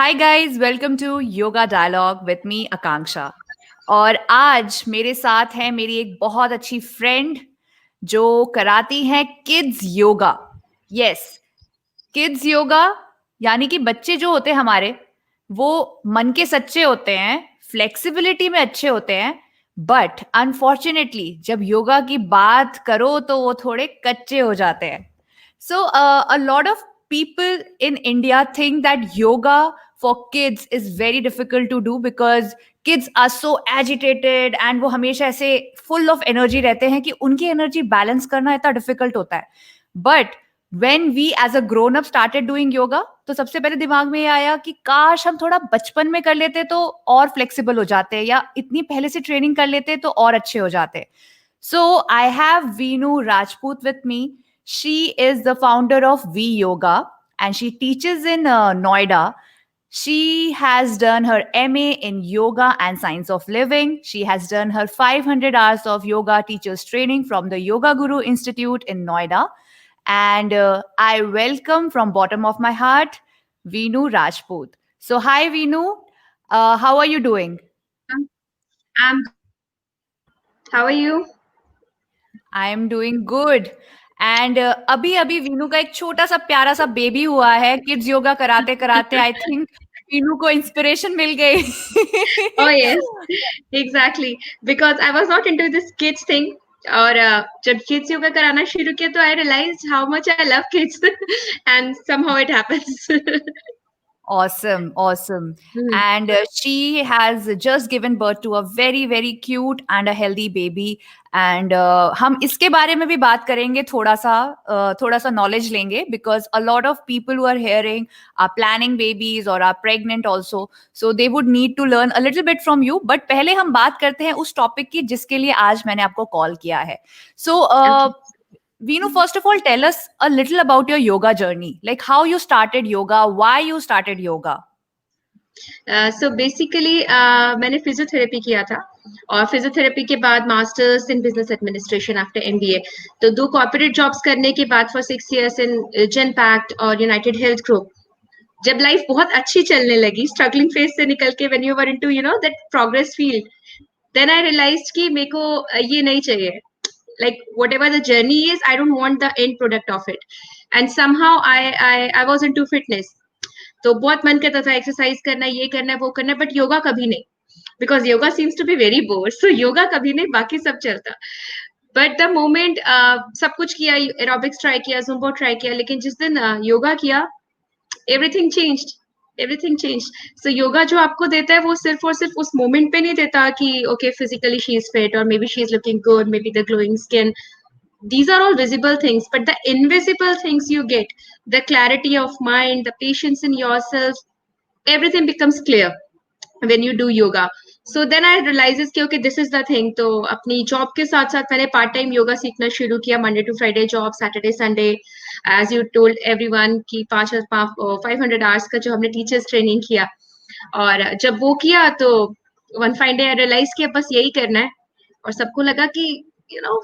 Hi guys, welcome to yoga dialogue with me Akanksha. और आज मेरे साथ है मेरी एक बहुत अच्छी फ्रेंड जो कराती है kids yoga. Yes, kids yoga यानी कि बच्चे जो होते हैं हमारे, वो मन के सच्चे होते हैं, फ्लेक्सिबिलिटी में अच्छे होते हैं, बट अनफॉर्चुनेटली जब योगा की बात करो तो वो थोड़े कच्चे हो जाते हैं. So, a lot of people in India think that yoga for kids is very difficult to do because kids are so agitated and वो हमेशा ऐसे full of energy रहते हैं कि उनकी energy balance करना इतना difficult होता है. But when we as a grown up started doing yoga, तो सबसे पहले दिमाग में ये आया कि काश हम थोड़ा बचपन में कर लेते तो और फ्लेक्सिबल हो जाते, या इतनी पहले से ट्रेनिंग कर लेते तो और अच्छे हो जाते. So I have Veenu Rajput with me. She is the founder of Vee Yoga and she teaches in Noida. She has done her M.A in Yoga and Science of Living. She has done her 500 hours of yoga teachers training from the Yoga Guru Institute in Noida. And I welcome from bottom of my heart Veenu Rajput. So hi Veenu, how are you doing? I'm good. How are you? I am doing good. And अभी अभी वीनू का एक छोटा सा प्यारा सा baby हुआ है. किड्स योगा कराते कराते आई थिंक वीनू को इंस्पिरेशन मिल गई. Oh yes, exactly. Because I was not into this kids thing. और जब kids yoga कराना शुरू किया तो I realized how much I love kids and somehow it happens. Awesome, awesome. Hmm. And she has just given birth to a very, very cute and a healthy baby. And हम इसके बारे में भी बात करेंगे, थोड़ा सा knowledge लेंगे, because a lot of people who are hearing are planning babies or are pregnant also. So they would need to learn a little bit from you. But पहले हम बात करते हैं उस topic की जिसके लिए आज मैंने आपको call किया है. So Okay. Veenu, first of all, tell us a little about your yoga journey. Like how you started yoga, why you started yoga. So basically मैंने फिजियोथेरेपी किया था और फिजियोथेरेपी के बाद masters in business administration after MBA. तो 2 corporate jobs करने के बाद फॉर 6 इयर्स इन जेनपैक्ट और यूनाइटेड हेल्थ ग्रुप. जब लाइफ बहुत अच्छी चलने लगी, स्ट्रगलिंग फेज से निकल के when you were into that progress field, then I realised कि मेरे को ये नहीं चाहिए. Like whatever the journey is, I don't want the end product of it. And somehow I was into fitness. तो बहुत मन करता था एक्सरसाइज करना, ये करना है, वो करना है, बट योगा कभी नहीं. Because yoga seems to be very bore, so yoga कभी नहीं, बाकी सब चलता. बट द मोमेंट सब कुछ किया, एरोबिक्स ट्राई किया, जुम्बो ट्राई किया, लेकिन जिस दिन योगा किया, everything changed. Everything change. So yoga जो आपको देता है वो सिर्फ और सिर्फ उस मोमेंट पे नहीं देता कि okay physically she is fit और maybe she is looking good, maybe the glowing skin. These are all visible things, but the invisible things you get, the clarity of mind, the patience in yourself, everything becomes clear when you do yoga. So then I realizes कि okay this is the thing. तो अपनी job के साथ साथ मैंने part time yoga सीखना शुरू किया. Monday to Friday job, Saturday Sunday, as you told everyone की 500 आवर्स का जो हमने टीचर्स ट्रेनिंग किया. और जब वो किया तो one fine day I realise कि अब बस यही करना है. और सबको लगा कि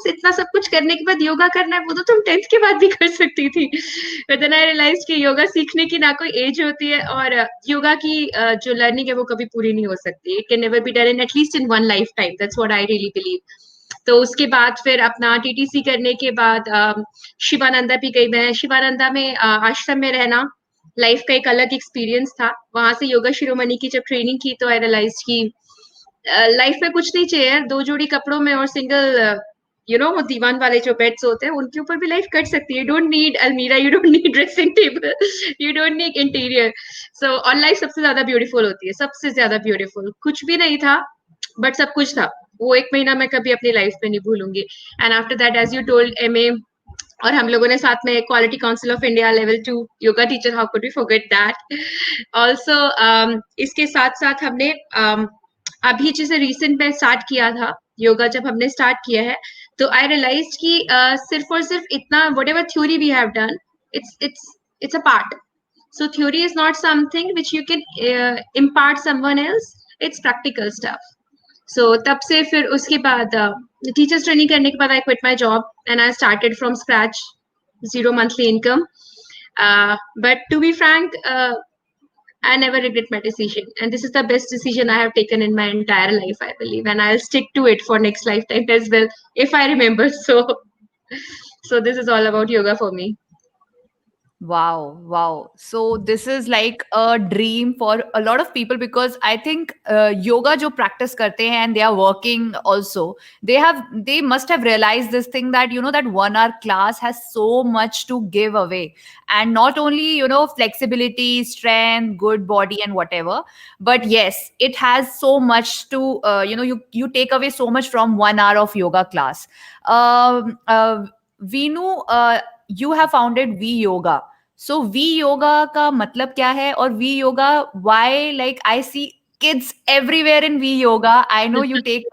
इतना सब कुछ करने के बाद योगा करना है, वो तो तुम 10th के बाद भी कर सकती थी. बट देन आई रियलाइज कि योगा सीखने की ना कोई एज होती है, और योगा की जो लर्निंग है वो कभी पूरी नहीं हो सकती. It can never be done in at least in one life time. That's what I really believe. तो उसके बाद फिर अपना टीटीसी करने के बाद शिवानंदा भी गई. मैं शिवानंदा में आश्रम में रहना लाइफ का एक अलग एक्सपीरियंस था. वहां से योगा शिरोमणि की जब ट्रेनिंग की तो आई रियलाइज की लाइफ में कुछ नहीं चाहिए. 2 जोड़ी कपड़ों में और सिंगल वो दीवान वाले जो बेड्स होते हैं उनके ऊपर भी लाइफ कट सकती है. यू डोंट नीड अलमीरा, you don't need dressing table, you don't need interior. So और लाइफ सबसे ज्यादा ब्यूटीफुल होती है, सबसे ज्यादा ब्यूटीफुल. कुछ भी नहीं था बट सब कुछ था. वो 1 महीना मैं कभी अपनी लाइफ में नहीं भूलूंगी. And after that as you told MA, और हम लोगों ने साथ में quality council of India level 2 yoga teacher, how could we forget that also. इसके साथ साथ हमने अभी जैसे रिसेंट में स्टार्ट किया था योगा. जब हमने स्टार्ट किया है तो आई रियलाइज कि सिर्फ और सिर्फ इतना whatever theory we have done, it's a part. So theory is not something which you can impart someone else. It's practical stuff. So तब से फिर उसके बाद टीचर्स ट्रेनिंग करने के बाद I quit my job and I started from scratch, 0 monthly income. But to be frank, I never regret my decision, and this is the best decision I have taken in my entire life, I believe, and I'll stick to it for next lifetime as well if I remember. So this is all about yoga for me. Wow, wow. So this is like a dream for a lot of people because I think yoga jo practice karte hain and they are working also. They must have realized this thing that that 1 hour class has so much to give away, and not only flexibility, strength, good body and whatever, but yes, it has so much to you take away so much from 1 hour of yoga class. Um, uh, Veenu, you have founded Vee Yoga. So Vee Yoga का मतलब क्या है और Vee Yoga why like I see kids everywhere in Vee yoga. I know you take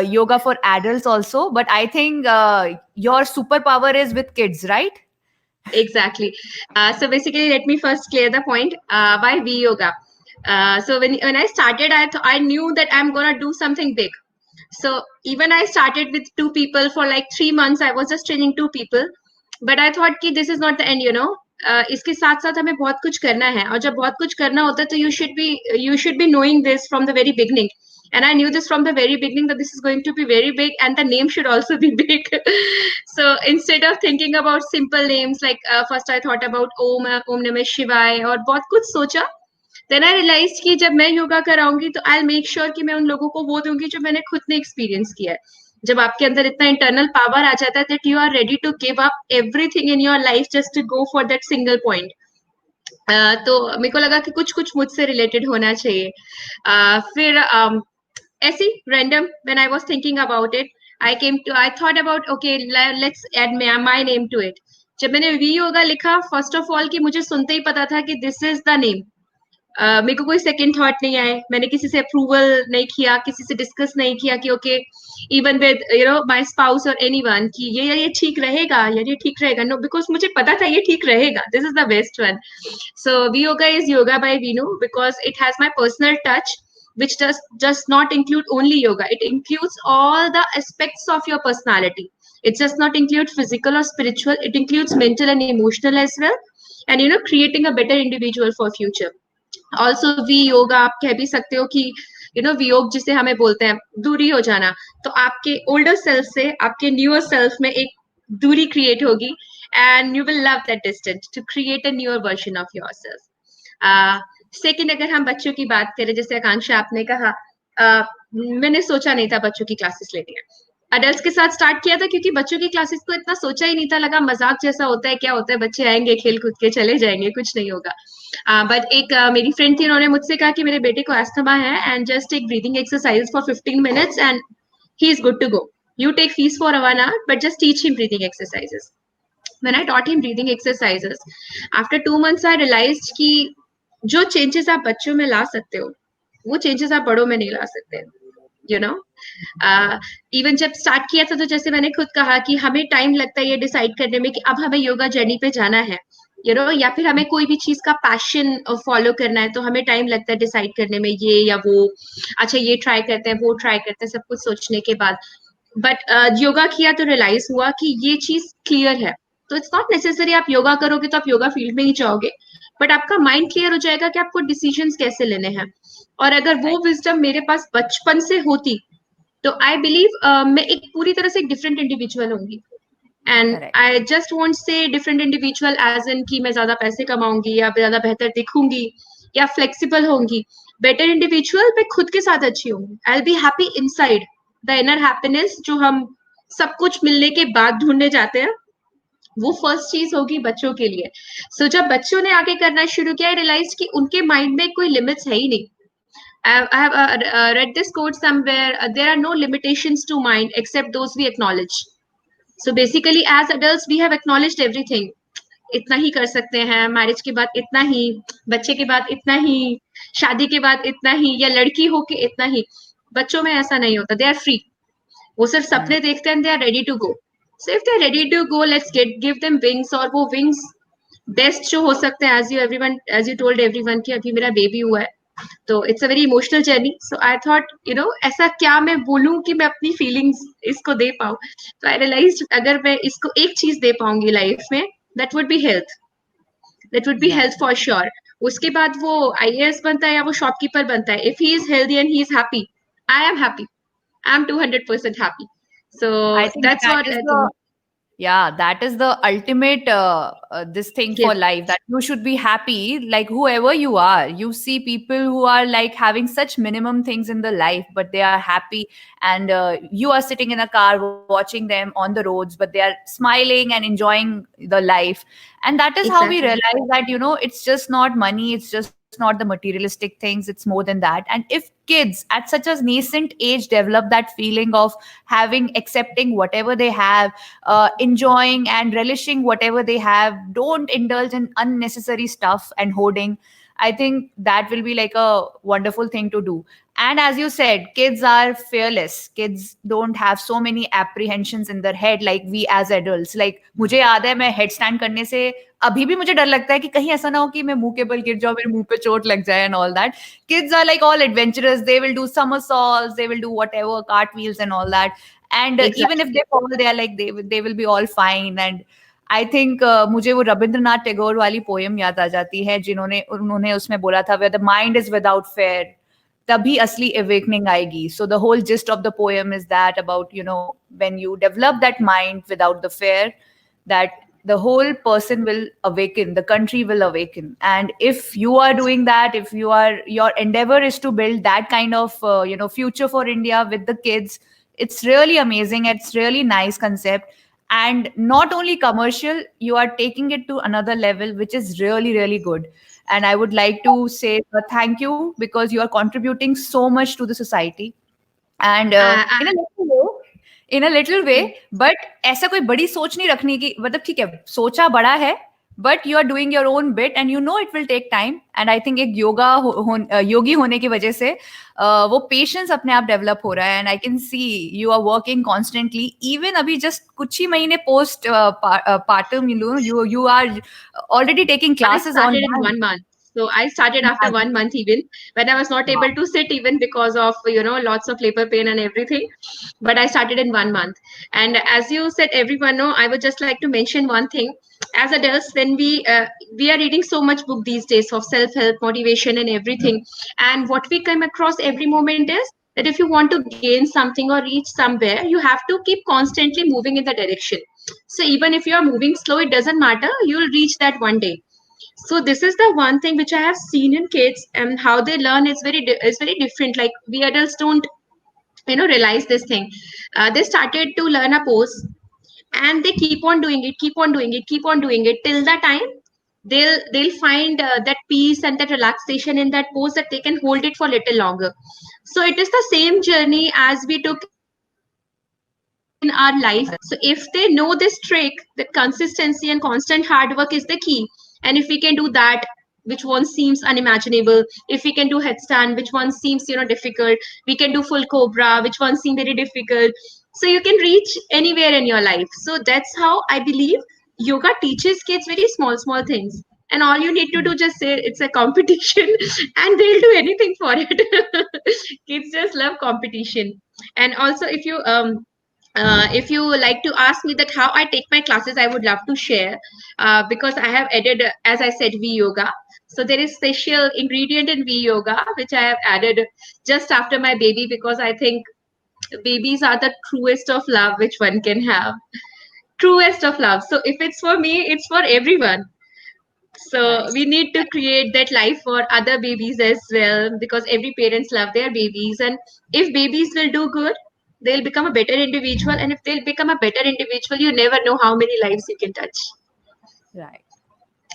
yoga for adults also, but I think your superpower is with kids, right? Exactly. So basically, let me first clear the point. Why V yoga? So when I started, I knew that I'm gonna do something big. So even I started with 2 people for like 3 months. I was just training 2 people, but I thought कि this is not the end. इसके साथ साथ हमें बहुत कुछ करना है और जब बहुत कुछ करना होता है तो you should be knowing this from the very beginning. And I knew this from the very beginning that this is going to be very big and the name should also be big. So instead of thinking about simple names, like first I thought about Om Namah Shivaya और बहुत कुछ सोचा. Then I realized कि जब मैं योगा कराऊंगी तो I'll make sure कि मैं उन लोगों को वो दूंगी जो मैंने खुद ने एक्सपीरियंस किया है. जब आपके अंदर इतना इंटरनल पावर आ जाता है that you are ready to give up everything in your life just to go for that single point. तो मेरे को लगा कि कुछ कुछ मुझसे रिलेटेड होना चाहिए. फिर ऐसी random when I was thinking about it, I thought about okay, let's add my name to it. जब मैंने वी योगा लिखा, फर्स्ट ऑफ ऑल कि मुझे सुनते ही पता था कि दिस इज द नेम. मेरे को कोई सेकंड थॉट नहीं आए, मैंने किसी से अप्रूवल नहीं किया, किसी से डिस्कस नहीं किया कि okay even with my spouse और एनीवन कि ये ठीक रहेगा, ये ठीक रहेगा. नो, बिकॉज मुझे पता था ये ठीक रहेगा. This is the best one. So V Yoga is yoga by Veenu because it has my personal touch, which does not include only yoga. It includes all the aspects of your personality. It does not include physical or spiritual. It includes mental and emotional as well. And creating a better individual for future. Also Vee Yoga आप कह भी सकते हो कि वियोग जिसे हमें बोलते हैं दूरी हो जाना, तो आपके ओल्डर सेल्फ से आपके न्यूअर सेल्फ में एक दूरी क्रिएट होगी and you will love that distance to create a newer version of yourself. Second, अगर हम बच्चों की बात करें, जैसे आकांक्षा आपने कहा, मैंने सोचा नहीं था बच्चों की क्लासेस लेनी है. अडल्ट्स के साथ स्टार्ट किया था क्योंकि बच्चों की क्लासेस को इतना सोचा ही नहीं था, लगा मजाक जैसा होता है, क्या होता है, बच्चे आएंगे खेल कूद के चले जाएंगे, कुछ नहीं होगा. बट एक मेरी फ्रेंड थी, उन्होंने मुझसे कहा कि मेरे बेटे को एस्थमा है and just take breathing exercise for 15 minutes and he is good to go. You take fees for 1 hour, but just teach him breathing exercises. When I taught him breathing exercises, after 2 months, I realized कि जो changes आप बच्चों में ला सकते हो, वो changes आप बड़ों में नहीं ला सकते. You know, इवन जब स्टार्ट किया था तो जैसे मैंने खुद कहा कि हमें टाइम लगता है ये डिसाइड करने में कि अब हमें योगा जर्नी पे जाना है, या फिर हमें कोई भी चीज का पैशन फॉलो करना है, तो हमें टाइम लगता है डिसाइड करने में ये या वो. अच्छा, ये ट्राई करते हैं, वो ट्राई करते हैं, सब कुछ सोचने के बाद. बट योगा किया तो रियलाइज हुआ कि ये चीज क्लियर है. तो इट्स नॉट नेसेसरी आप योगा करोगे तो आप योगा फील्ड में ही जाओगे, बट आपका माइंड क्लियर हो जाएगा कि आपको डिसीजंस कैसे लेने हैं. और अगर वो विजडम मेरे पास बचपन से होती तो आई बिलीव मैं एक पूरी तरह से एक डिफरेंट इंडिविजुअल होंगी. And Correct. I just want से डिफरेंट इंडिविजुअल एज इन कि मैं ज्यादा पैसे कमाऊंगी या ज्यादा बेहतर दिखूंगी या फ्लेक्सिबल होंगी. बेटर इंडिविजुअल, मैं खुद के साथ अच्छी होंगी. I will be happy inside. The inner happiness जो हम सब कुछ मिलने के बाद ढूंढने जाते हैं, वो फर्स्ट चीज होगी बच्चों के लिए. सो जब बच्चों ने आगे करना शुरू किया, रियलाइज कि उनके माइंड में कोई लिमिट्स है ही नहीं. I have read this quote somewhere. There are no limitations to mind except those we acknowledge. So basically, as adults, we have acknowledged everything. इतना ही कर सकते हैं, मैरिज के बाद इतना ही, बच्चे के बाद इतना ही, शादी के बाद इतना ही, या लड़की हो के इतना ही. बच्चों में ऐसा नहीं होता. They are free. वो सिर्फ सपने देखते हैं, they are ready to go. So if they are ready to go, let's give them wings. और वो विंग्स बेस्ट जो हो सकते हैं, एज यू टोल्ड एवरीवन कि अभी मेरा बेबी हुआ है, तो it's a very emotional journey. So I thought ऐसा क्या मैं बोलूं कि मैं अपनी फीलिंग्स इसको दे पाऊं. तो आई रियलाइज अगर मैं इसको एक चीज दे पाऊंगी लाइफ में, that would be health. That would be Yeah. Health for sure. उसके बाद वो IAS बनता है या वो शॉपकीपर बनता है, if he is healthy and he is happy, I am happy. I'm 200% happy. So I think that's that what is I the think. Yeah, that is the ultimate this thing for Yes, life, that you should be happy like whoever you are. You see people who are like having such minimum things in the life, but they are happy, and you are sitting in a car watching them on the roads, but they are smiling and enjoying the life. And that is how we exactly. realize that, it's just not money, it's just not the materialistic things, it's more than that. And if kids at such a nascent age develop that feeling of having, accepting whatever they have, enjoying and relishing whatever they have, don't indulge in unnecessary stuff and hoarding, I think that will be like a wonderful thing to do. And as you said, kids are fearless, kids don't have so many apprehensions in their head like we as adults. Like मुझे याद है, मैं headstand करने से अभी भी मुझे डर लगता है कि कहीं ऐसा ना हो कि मैं मुंह के बल गिर जाऊं, मेरे मुंह पे चोट लग जाए and all that. Kids are like all adventurous, they will do somersaults, they will do whatever, cartwheels and all that. And even if Exactly. they fall, they are like they will be all fine. And I think मुझे वो रविंद्रनाथ टैगोर वाली poem याद आ जाती है, जिन्होंने उन्होंने उसमें बोला था, where the mind is without fear, तभी असली अवेकनिंग आएगी. So the whole gist of the poem is that about, when you develop that mind without the fear, that the whole person will awaken, the country will awaken. And if you are doing that, if your endeavor is to build that kind of future for India with the kids, it's really amazing, it's really nice concept. And not only commercial, you are taking it to another level, which is really really good. And I would like to say thank you, because you are contributing so much to the society. And Uh, in a uh, little way, but ऐसा कोई बड़ी सोच नहीं रखनी कि मतलब ठीक है सोचा बड़ा है, but you are doing your own bit and you know it will take time. And I think एक योगी होने की वजह से वो पेशेंस अपने आप डेवलप हो रहा है. And I can see you are working constantly. Even अभी जस्ट कुछ ही महीने postpartum you are already taking I classes on started in 1 month. So I started after 1 month, even when I was not able to sit, even because of lots of labor pain and everything. But I started in 1 month. And as you said, everyone know, I would just like to mention one thing. As adults, when we are reading so much book these days of self-help, motivation, and everything, and what we come across every moment is that if you want to gain something or reach somewhere, you have to keep constantly moving in the direction. So even if you are moving slow, it doesn't matter. You'll reach that one day. So this is the one thing which I have seen in kids, and how they learn is is very different. Like we adults don't realize this thing. They started to learn a pose, and they keep on doing it, keep on doing it, keep on doing it till the time they'll find that peace and that relaxation in that pose, that they can hold it for a little longer. So it is the same journey as we took in our life. So if they know this trick, that consistency and constant hard work is the key, and if we can do that, which one seems unimaginable, if we can do headstand, which one seems difficult, we can do full cobra, which one seems very difficult. So you can reach anywhere in your life. So that's how I believe yoga teaches kids very small things, and all you need to do, just say it's a competition and they'll do anything for it. Kids just love competition. And also, if you like to ask me that how I take my classes, I would love to share, because I have added, as I said, Vee Yoga. So there is special ingredient in Vee Yoga which I have added just after my baby, because I think babies are the truest of love which one can have. Truest of love. So if it's for me, it's for everyone. So nice. we need to create that life for other babies as well, because every parents love their babies. And if babies will do good, they'll become a better individual. And if they'll become a better individual, you never know how many lives you can touch. Right.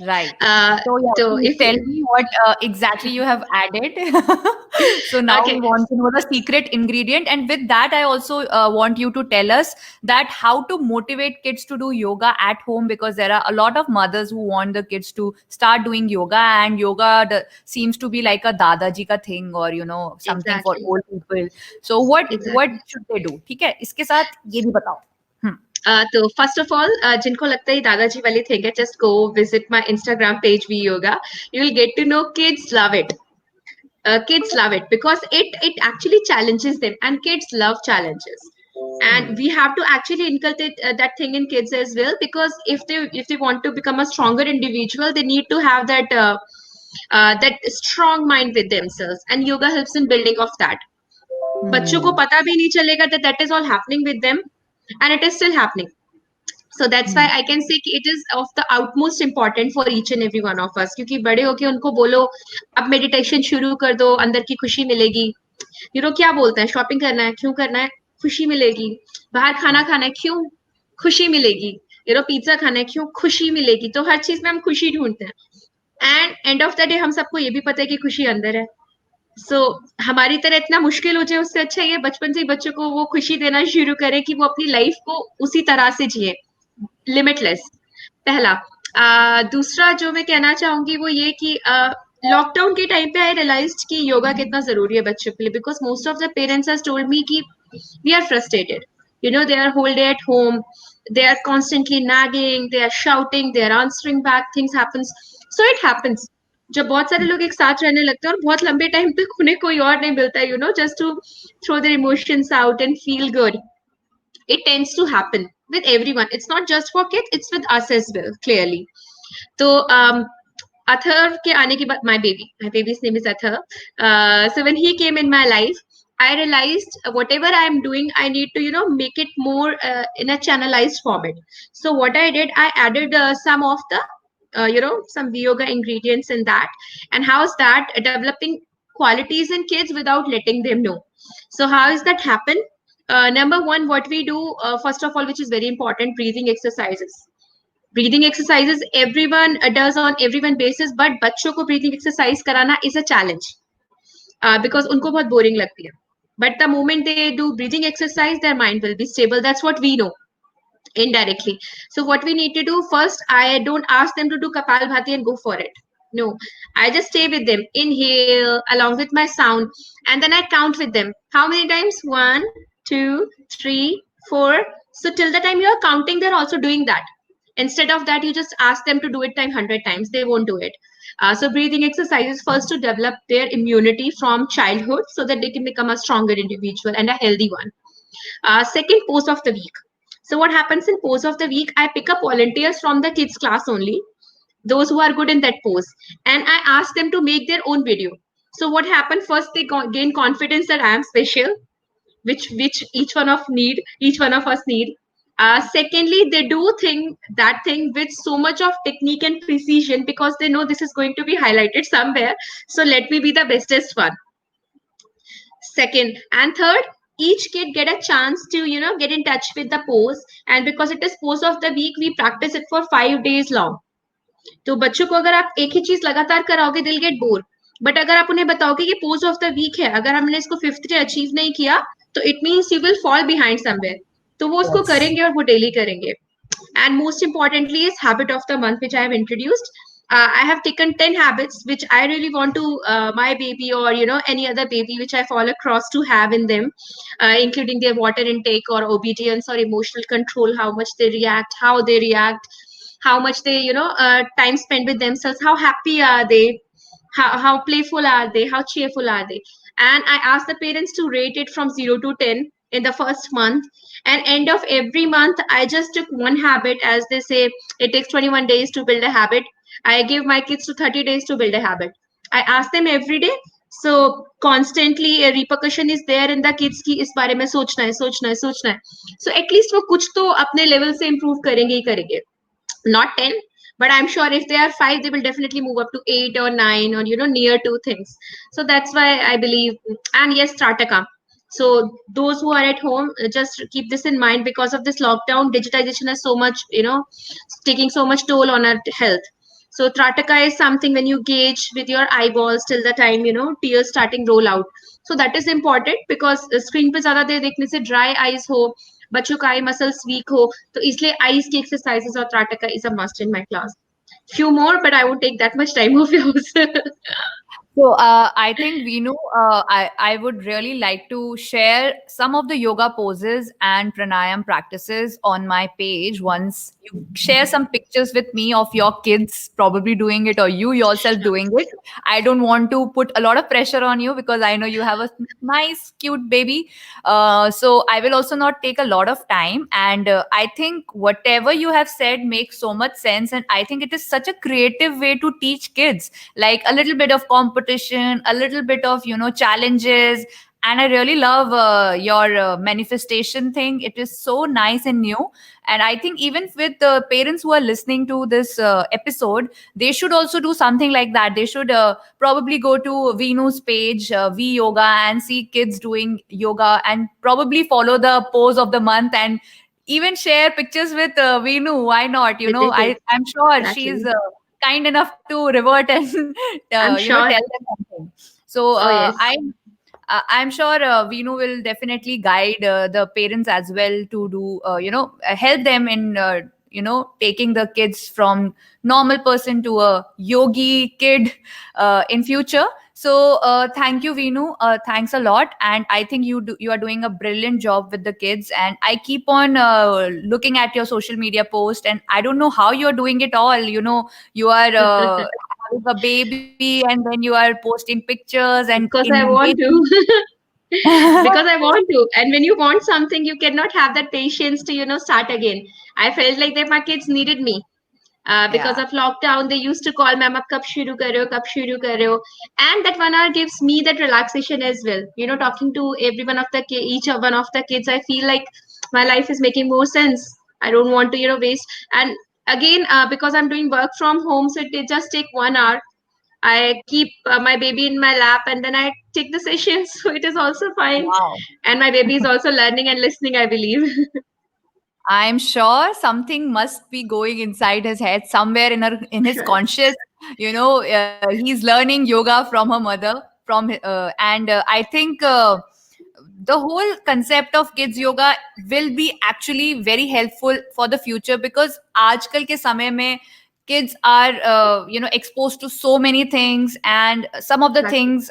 Right. Uh, So yeah, so please if tell me what exactly you have added. So now we okay, want to know the secret ingredient, and with that, I also want you to tell us that how to motivate kids to do yoga at home, because there are a lot of mothers who want the kids to start doing yoga, and yoga seems to be like a dadaji ka thing, or something for exactly, old people. So what exactly. should they do? ठीक है, इसके साथ ये भी बताओ. Hmm. तो first of all, जिनको लगता है दादाजी वाली थिंग है, just go visit my Instagram page Vee Yoga. You will get to know kids love it. Kids love it because it actually challenges them, and kids love challenges. And Hmm. we have to actually inculcate that thing in kids as well, because if they want to become a stronger individual, they need to have that. that strong mind with themselves, and yoga helps in building of that. बच्चों को Hmm. पता भी नहीं चलेगा that is all happening with them, and it is still happening. So that's why Hmm. I can say कि it is of the utmost important for each and every one of us, क्योंकि बड़े होके उनको बोलो अब meditation शुरू कर दो, अंदर की खुशी मिलेगी. क्या बोलते हैं, शॉपिंग करना है, क्यों करना है, खुशी मिलेगी. बाहर खाना खाना है, क्यों, खुशी मिलेगी. पिज्जा खाना है, क्यों, खुशी मिलेगी. तो हर चीज में हम खुशी ढूंढते हैं, and end of the day हम सबको ये भी पता है कि खुशी अंदर है. हमारी तरह इतना मुश्किल हो जाए, उससे अच्छा ये बचपन से ही बच्चों को वो खुशी देना शुरू करें कि वो अपनी लाइफ को उसी तरह से जिए, लिमिटलेस. पहला. दूसरा जो मैं कहना चाहूंगी वो ये कि लॉकडाउन के टाइम पे आई रियलाइज्ड कि योगा कितना जरूरी है बच्चों के लिए, because most of the parents has told me कि we are frustrated, they are whole day at home, they are constantly nagging, they are shouting, they are answering back, things happens. So it happens जब बहुत सारे लोग एक साथ रहने लगते हैं और बहुत लंबे टाइम तक उन्हें कोई और नहीं मिलता है, just to throw their emotions out and feel good. It tends to happen with everyone. It's not just for kids, it's with us as well, clearly. So Athar ke aane ke baad, my baby's name is Athar. So when he came in my life, I realized whatever I'm doing, I need to make it more in a channelized format. So what I did, I added some of the some Vee Yoga ingredients in that. And how is that developing qualities in kids without letting them know? So how is that happen? Number one, what we do, first of all, which is very important, breathing exercises. Breathing exercises everyone does on everyone basis, but बच्चों को breathing exercise कराना is a challenge, because उनको बहुत boring लगती है. But the moment they do breathing exercise, their mind will be stable. That's what we know indirectly. So what we need to do first, I don't ask them to do Kapalbhati and go for it. No, I just stay with them, inhale along with my sound, and then I count with them. How many times? 1, 2, 3, 4. So till the time you are counting, they're also doing that. Instead of that, you just ask them to do it 100 times, they won't do it. So breathing exercises first to develop their immunity from childhood so that they can become a stronger individual and a healthy one. Second, pose of the week. So what happens in pose of the week? I pick up volunteers from the kids class only, those who are good in that pose, and I ask them to make their own video. So what happened? First, they gain confidence that I am special, which each one of us need. Secondly, they do that thing with so much of technique and precision because they know this is going to be highlighted somewhere. So let me be the bestest one. Second and third, each kid get a chance to get in touch with the pose, and because it is pose of the week, we practice it for 5 days long. तो बच्चों को अगर आप एक ही चीज लगातार कराओगे, दिल गेट बोर. बट अगर आप उन्हें बताओगे कि पोज ऑफ द वीक है, अगर हमने इसको 5th डे अचीव नहीं किया तो it means you will fall behind somewhere. तो वो उसको Yes. करेंगे और वो डेली करेंगे. And most importantly is habit of the month, which I have introduced. I have taken 10 habits which I really want to my baby or any other baby which I fall across to have in them, including their water intake or obedience or emotional control, how much they react, how they react, how much they time spent with themselves, how happy are they, how playful are they, how cheerful are they. And I ask the parents to rate it from 0 to 10 in the first month, and end of every month I just took one habit. As they say, it takes 21 days to build a habit. I give my kids to 30 days to build a habit. I ask them every day. So constantly a repercussion is there in the kids की इस बारे में सोचना है, सोचना है, सोचना है. So at least वो कुछ तो अपने लेवल से improve करेंगे ही करेंगे. Not 10, but I'm sure if they are 5, they will definitely move up to 8 or 9 or near to things. So that's why I believe. And yes, Startaka. So those who are at home, just keep this in mind. Because of this lockdown, digitization is so much taking so much toll on our health. So Trataka is something when you gauge with your eyeballs till the time tears starting roll out. So that is important because screen पे ज्यादा देर देखने से dry eyes हो, बच्चों का eye muscles weak हो, तो इसलिए आईज की एक्सरसाइजेस और trataka is a must in my class. Few more, but I won't take that much time of yours. So I think Veenu, I would really like to share some of the yoga poses and pranayam practices on my page. Once you share some pictures with me of your kids probably doing it or you yourself doing it. I don't want to put a lot of pressure on you because I know you have a nice, cute baby. So I will also not take a lot of time. And I think whatever you have said makes so much sense. And I think it is such a creative way to teach kids, like a little bit of competition, a little bit of, challenges. And I really love your manifestation thing. It is so nice and new. And I think even with the parents who are listening to this episode, they should also do something like that. They should probably go to Veenu's page, Vee Yoga, and see kids doing yoga and probably follow the pose of the month and even share pictures with Veenu. Why not? With the kids. I'm sure she's Exactly. kind enough to revert and I'm tell sure. them something. So Oh, yes. I'm sure Veenu will definitely guide the parents as well to do, help them in, taking the kids from normal person to a yogi kid in future. So thank you, Veenu. Thanks a lot. And I think you are doing a brilliant job with the kids. And I keep on looking at your social media post, and I don't know how you're doing it all. You are having a baby, and then you are posting pictures and Because I want engaging. to. Because I want to. And when you want something, you cannot have that patience to, start again. I felt like that my kids needed me. Because Yeah. of lockdown, they used to call, "Ma'am, ab kab shuru kar rahe ho, kab shuru kar rahe ho?" And that 1 hour gives me that relaxation as well. Talking to every one of each of one of the kids, I feel like my life is making more sense. I don't want to, waste. And again, because I'm doing work from home, so it just take 1 hour. I keep my baby in my lap and then I take the sessions, so it is also fine. Wow. And my baby is also learning and listening, I believe. I'm sure something must be going inside his head somewhere in his conscious. He's learning yoga from her mother, and I think the whole concept of kids yoga will be actually very helpful for the future because आजकल के समय में kids are exposed to so many things, and some of the Exactly. things,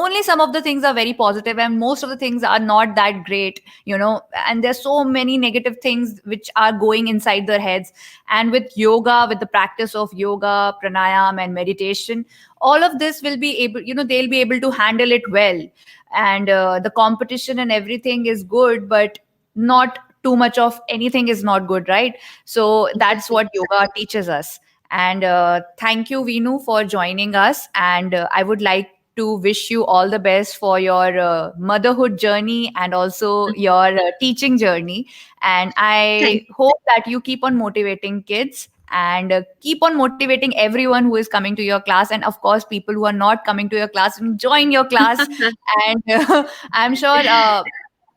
only some of the things are very positive and most of the things are not that great, and there's so many negative things which are going inside their heads. And with yoga, with the practice of yoga, pranayam, and meditation, all of this will be able, they'll be able to handle it well. And the competition and everything is good, but not too much of anything is not good, right? So that's Exactly. what yoga teaches us. And thank you, Veenu, for joining us. And I would like to wish you all the best for your motherhood journey and also your teaching journey. And Thank I hope that you keep on motivating kids and keep on motivating everyone who is coming to your class. And of course, people who are not coming to your class, join your class. you. And I'm sure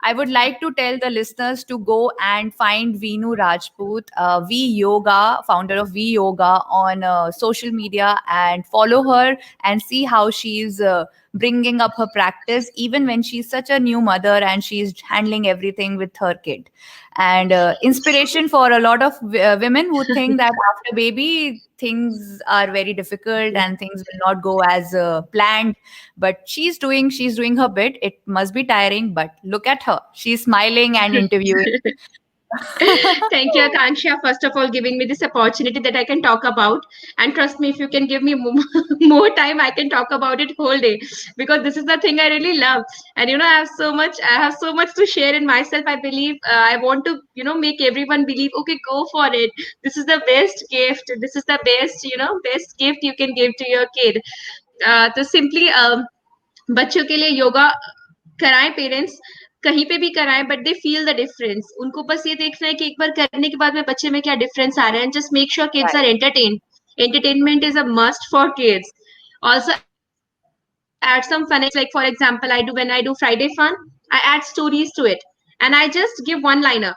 I would like to tell the listeners to go and find Veenu Rajput, Vee Yoga, founder of Vee Yoga, on social media and follow her and see how she's bringing up her practice, even when she's such a new mother and she's handling everything with her kid. And inspiration for a lot of women who think that after baby, things are very difficult and things will not go as planned, but she's doing her bit. It must be tiring, but look at her, she's smiling and interviewing. Thank you, Akanksha, first of all, giving me this opportunity that I can talk about. And trust me, if you can give me more time, I can talk about it whole day because this is the thing I really love. And I have so much to share in myself. I believe I want to, make everyone believe, okay, go for it. This is the best gift. This is the best, best gift you can give to your kid. तो simply बच्चों के लिए योगा कराएं parents कहीं पे भी कराएं but they feel the difference उनको बस ये देखना है कि एक बार करने के बाद में बच्चे में क्या डिफरेंस आ रहा है just make sure kids Right. Are entertain entertainment is a must for kids also add some fun elements like for example when I do Friday fun I add stories to it and I just give one liner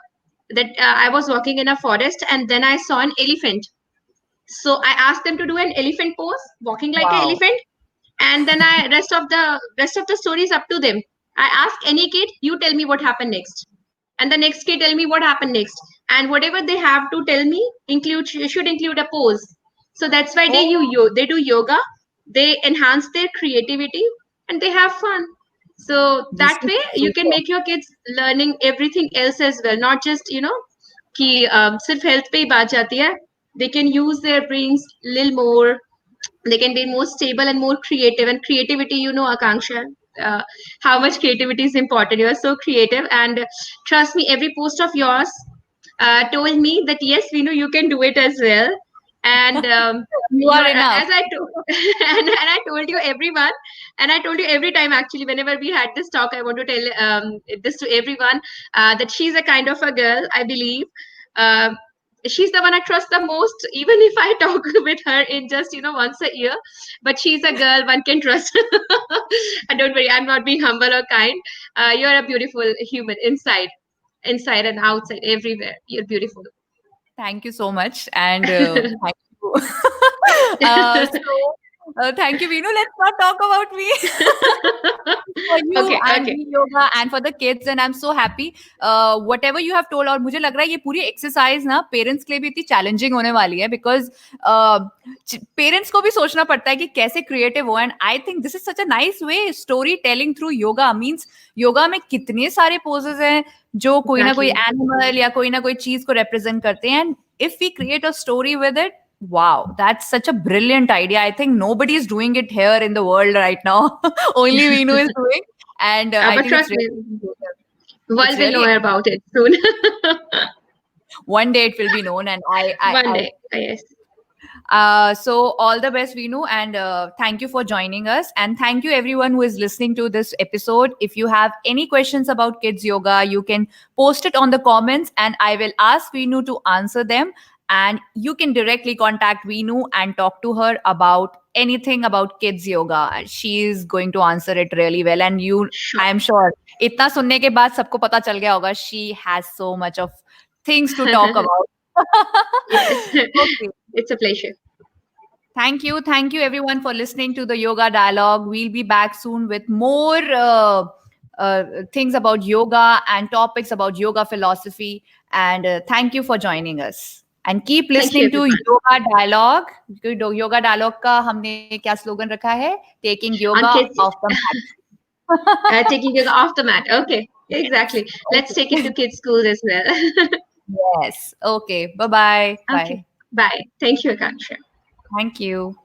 that I was walking in a forest and then I saw an elephant so I asked them to do an elephant pose walking like an Wow. elephant and then I rest of the story is up to them. I ask any kid, you tell me what happened next, and the next kid tell me what happened next, and whatever they have to tell me should include a pose. So that's why Oh, they do yoga. they enhance their creativity and they have fun. So This that is way you can super. make your kids learning everything else as well, not just कि सिर्फ health पे ही बात जाती है. They can use their brains little more. They can be more stable and more creative. And creativity, Akanksha, uh, how much creativity is important. You are so creative, and trust me, every post of yours told me that yes, we know you can do it as well. And You you are are, enough. as I told, and I told you everyone, and I told you every time actually, whenever we had this talk, I want to tell this to everyone that she's a kind of a girl, I believe. Uh, she's the one I trust the most, even if I talk with her in just once a year. But she's a girl one can trust. And don't worry, I'm not being humble or kind. You're a beautiful human inside and outside, everywhere. You're beautiful. Thank you so much, and thank you. Thank you, Veenu. Let's not talk about me. For you Okay, and okay. Vee Yoga and for the kids, and I'm so happy. Whatever you have told, और मुझे लग रहा है ये पूरी exercise ना parents के लिए भी इतनी चैलेंजिंग होने वाली है, बिकॉज पेरेंट्स को भी सोचना पड़ता है कि कैसे क्रिएटिव हो. And I think this is such a nice way. Story telling through yoga means yoga में कितने सारे पोजेस हैं जो कोई ना कोई Exactly. एनिमल या कोई ना कोई चीज को रिप्रेजेंट करते हैं. And if we create a story with it, wow, that's such a brilliant idea. I think nobody is doing it here in the world right now. Only Veenu is doing. And I But think it's trust me, really intuitive. world It's will know really, about it soon. one day it will be known. And One day. Yes. so all the best, Veenu, and thank you for joining us. And thank you everyone who is listening to this episode. If you have any questions about kids yoga, you can post it on the comments, and I will ask Veenu to answer them. And you can directly contact Veenu and talk to her about anything about kids yoga. She is going to answer it really well. And you, Sure. I am sure, इतना सुनने के बाद सबको पता चल गया होगा. She has so much of things to talk about. Yes. Okay. It's a pleasure. Thank you. Thank you, everyone, for listening to the Yoga Dialogue. We'll be back soon with more things about yoga and topics about yoga philosophy. And thank you for joining us. And keep Thank you, listening to everyone. Yoga Dialogue. Yoga Dialogue का हमने क्या slogan रखा है? Taking On yoga kids, off the mat. taking it off the mat. Okay. Exactly. Let's take it to Okay. kids' schools as well. Yes. Okay. Bye-bye. Okay. Bye. Bye. Thank you, Akanksha. Thank you.